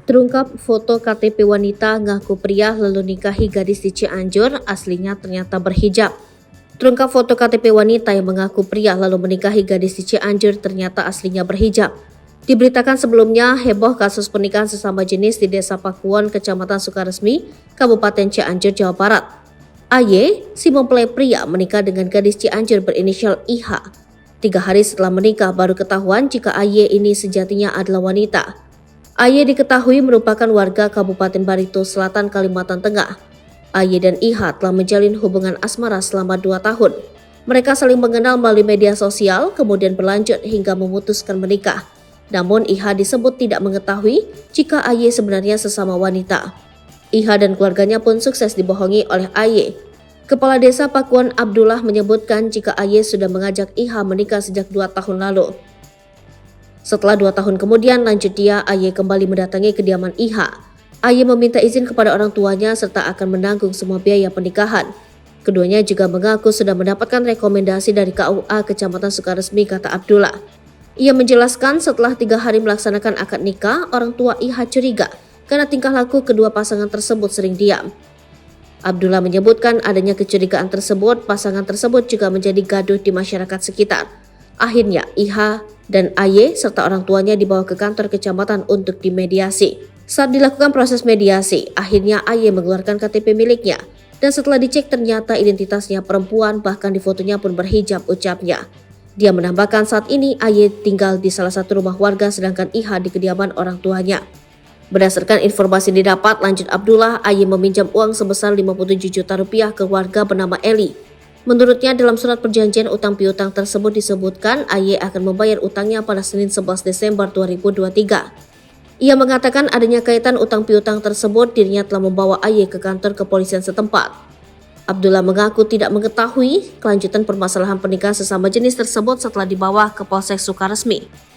Terungkap foto KTP wanita ngaku pria lalu nikahi gadis di Cianjur, aslinya ternyata berhijab. Terungkap foto KTP wanita yang mengaku pria lalu menikahi gadis di Cianjur ternyata aslinya berhijab. Diberitakan sebelumnya, heboh kasus pernikahan sesama jenis di Desa Pakuwon, Kecamatan Sukaresmi, Kabupaten Cianjur, Jawa Barat. AY, si mempelai pria, menikah dengan gadis Cianjur berinisial IH. 3 hari setelah menikah baru ketahuan jika AY ini sejatinya adalah wanita. AY diketahui merupakan warga Kabupaten Barito Selatan, Kalimantan Tengah. AY dan IH telah menjalin hubungan asmara selama 2 tahun. Mereka saling mengenal melalui media sosial, kemudian berlanjut hingga memutuskan menikah. Namun IH disebut tidak mengetahui jika AY sebenarnya sesama wanita. IH dan keluarganya pun sukses dibohongi oleh AY. Kepala Desa Pakuwon Abdullah menyebutkan jika AY sudah mengajak IH menikah sejak 2 tahun lalu. Setelah 2 tahun kemudian lanjut dia, AY kembali mendatangi kediaman IH. AY meminta izin kepada orang tuanya serta akan menanggung semua biaya pernikahan. Keduanya juga mengaku sudah mendapatkan rekomendasi dari KUA Kecamatan Sukaresmi, kata Abdullah. Ia menjelaskan setelah 3 hari melaksanakan akad nikah, orang tua IH curiga karena tingkah laku kedua pasangan tersebut sering diam. Abdullah menyebutkan adanya kecurigaan tersebut, pasangan tersebut juga menjadi gaduh di masyarakat sekitar. Akhirnya IH dan AY serta orang tuanya dibawa ke kantor kecamatan untuk dimediasi. Saat dilakukan proses mediasi, akhirnya AY mengeluarkan KTP miliknya. Dan setelah dicek ternyata identitasnya perempuan, bahkan di fotonya pun berhijab, ucapnya. Dia menambahkan saat ini AY tinggal di salah satu rumah warga sedangkan IH di kediaman orang tuanya. Berdasarkan informasi didapat, lanjut Abdullah, AY meminjam uang sebesar 57 juta rupiah ke warga bernama Eli. Menurutnya dalam surat perjanjian utang piutang tersebut disebutkan AY akan membayar utangnya pada Senin 11 Desember 2023. Ia mengatakan adanya kaitan utang piutang tersebut, dirinya telah membawa AY ke kantor kepolisian setempat. Abdullah mengaku tidak mengetahui kelanjutan permasalahan pernikahan sesama jenis tersebut setelah dibawa ke Polsek Sukaresmi.